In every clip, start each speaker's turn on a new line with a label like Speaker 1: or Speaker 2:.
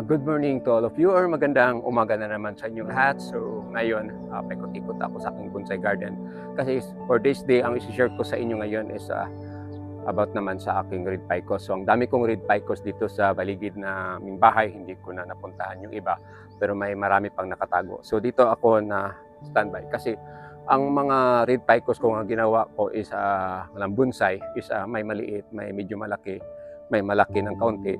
Speaker 1: Good morning to all of you, or magandang umaga na naman sa inyong lahat. So ngayon, paikot-ikot ako sa aking bonsai garden. Kasi for this day, ang isi-share ko sa inyo ngayon is about naman sa aking red ficus. So ang dami kong red ficus dito sa baligid na aming bahay. Hindi ko na napuntahan yung iba, pero may marami pang nakatago. So dito ako na standby kasi ang mga red ficus ko nga ginawa ko is ng bonsai is may maliit, may medyo malaki, may malaki ng kaunti.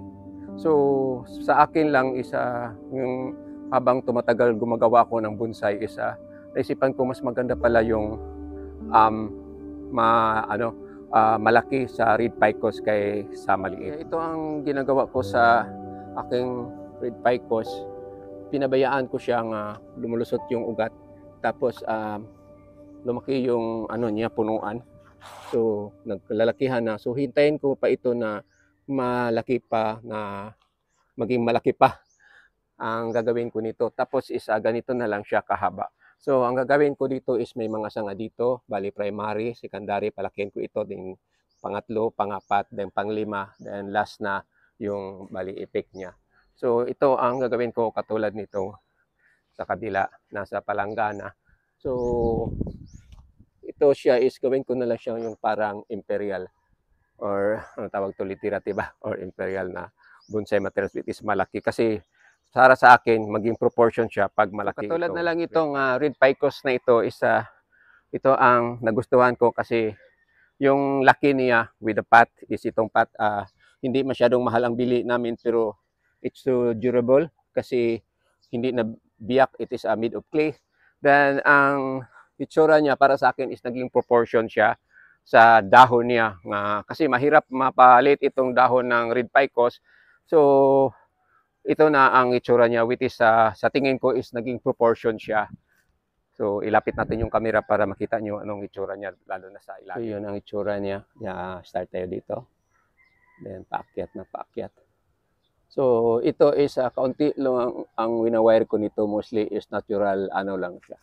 Speaker 1: So sa akin lang isa yung habang tumatagal gumagawa ko ng bonsai isa naisipan ko mas maganda pala yung malaki sa red ficus kay sa maliit. Ito ang ginagawa ko sa aking red ficus. Pinabayaan ko siyang lumulusot yung ugat, tapos lumaki yung niya, punuan. So naglalakihan na. So hintayin ko pa ito na malaki pa, na maging malaki pa ang gagawin ko nito. Tapos is ganito na lang siya kahaba. So ang gagawin ko dito is may mga sanga dito, bali primary, secondary, palakihin ko ito, din pangatlo, pangapat, then panglima, then last na yung bali effect niya. So ito ang gagawin ko katulad nito sa kabila, nasa palanggana. So ito siya is gawin ko na lang siya yung parang imperial, or ano tawag to, literative or imperial na bonsai materials which is malaki. Kasi para sa akin maging proportion siya pag malaki. So, katulad na lang itong red ficus na ito is ito ang nagustuhan ko kasi yung laki niya with the pot is itong pot hindi masyadong mahal ang bili namin, pero it's so durable kasi hindi na biyak, it is made of clay. Then ang itsura niya para sa akin is naging proportion siya sa dahon niya, kasi mahirap mapalit itong dahon ng red ficus. So ito na ang itsura niya, which is sa tingin ko is naging proportion siya. So ilapit natin yung camera para makita nyo anong itsura niya, lalo na sa ilalim. So yun ang itsura niya. Start tayo dito, then paakyat na paakyat. So ito is kaunti lang ang winawire ko nito, mostly is natural lang siya,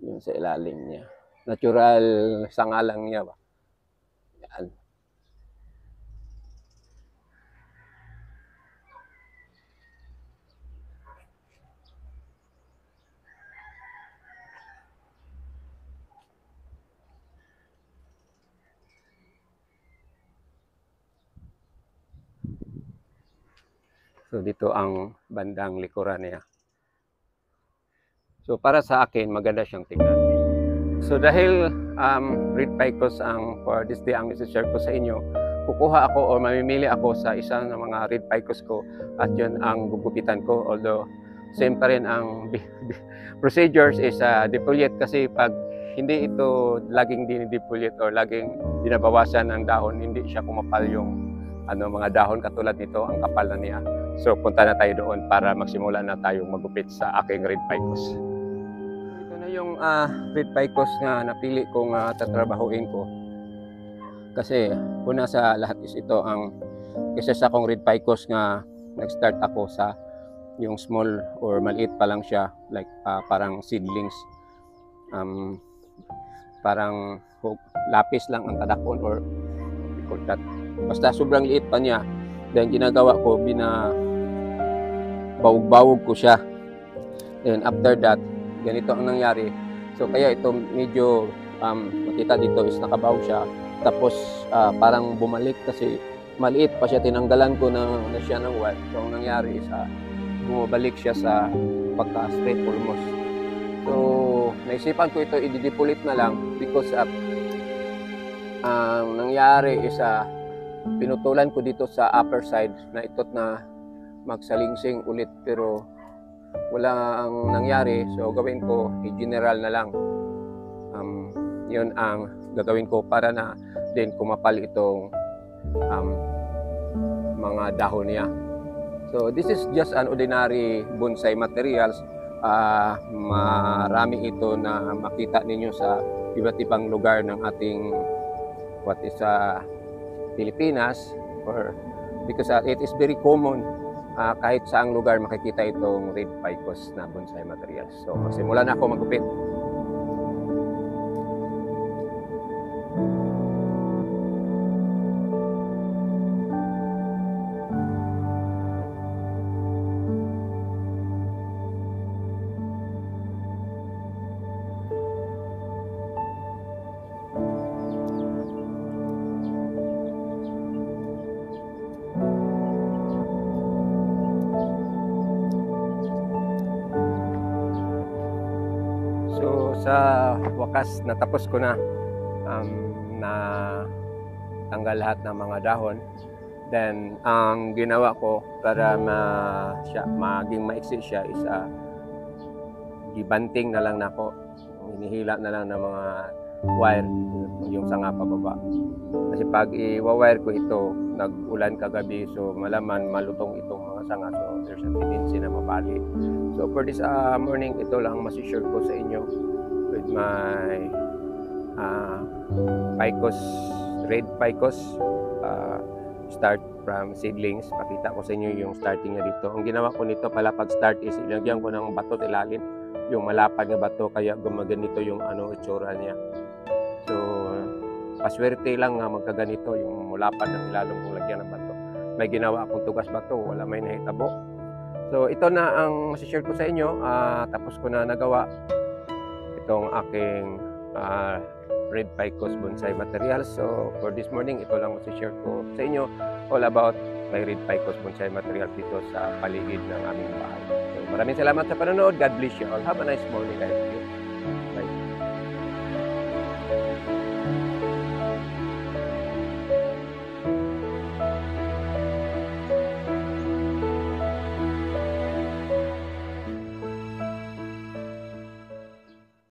Speaker 1: yung sa ilalim niya. Natural sanga lang niya ba. Yan. So dito ang bandang likuran niya. So para sa akin maganda siyang tingnan. So dahil red ficus ang for this day ang isi-share ko sa inyo, kukuha ako o mamimili ako sa isang ng mga red ficus ko at yun ang gugupitan ko. Although same pa rin ang procedures is defoliate, kasi pag hindi ito laging dinidefoliate or laging binabawasan ng dahon, hindi siya kumapal yung mga dahon katulad nito, ang kapal na niya. So punta na tayo doon para magsimula na tayong magupit sa aking red ficus. Yung red ficus nga napili kong tatrabahuin ko, kasi una sa lahat is ito ang kasi sa akong red ficus nga nag-start ako sa yung small or maliit pa lang siya, like parang seedlings, parang lapis lang ang tadakon or that. Basta sobrang liit pa niya, then ginagawa ko, bawog-bawog ko siya, and after that ganito ang nangyari. So kaya ito medyo makita dito is nakabaw siya, tapos parang bumalik kasi maliit pa siya, tinanggalan ko na siya ng wire. So ang nangyari is bumabalik siya sa pagka-straight almost. So, naisipan ko ito, i-depolit na lang because ang nangyari is pinutulan ko dito sa upper side na itot na magsalingsing ulit pero wala ang nangyari. So, gawin ko, i-general na lang. Yun ang gagawin ko para na din kumapal itong mga dahon niya. So this is just an ordinary bonsai materials. Marami ito na makita ninyo sa iba't ibang lugar ng ating Pilipinas, or because it is very common, kahit saang lugar makikita itong red ficus na bonsai materials. So magsimula na ako magupit. So sa wakas natapos ko na tanggal lahat ng mga dahon. Then ang ginawa ko para maging maiksi siya is gibanting na lang nako. Hinihila na lang ng mga wire yung sanga pababa. Kasi pag i-wire ko ito, nag-ulan kagabi, so malaman malutong itong mga sanga, so there's a tendency na mabali. So for this morning, ito lang masishare ko sa inyo with my ficus, red ficus, start from seedlings. Pakita ko sa inyo yung starting niya dito. Ang ginawa ko nito pala pag start is ilagyan ko ng bato ilalim, yung malapad na bato, kaya gumaganito yung itsura niya. So paswerte lang nga magkaganito yung mulapad ng ilalong kong lagyan ng bato. May ginawa akong tugas bato, wala may nahitabo. So ito na ang masishare ko sa inyo. Tapos ko na nagawa itong aking red ficus bonsai materials. So for this morning, ito lang masishare ko sa inyo all about my red ficus bonsai materials dito sa paligid ng aming bahay. So maraming salamat sa panonood. God bless you all. Have a nice morning.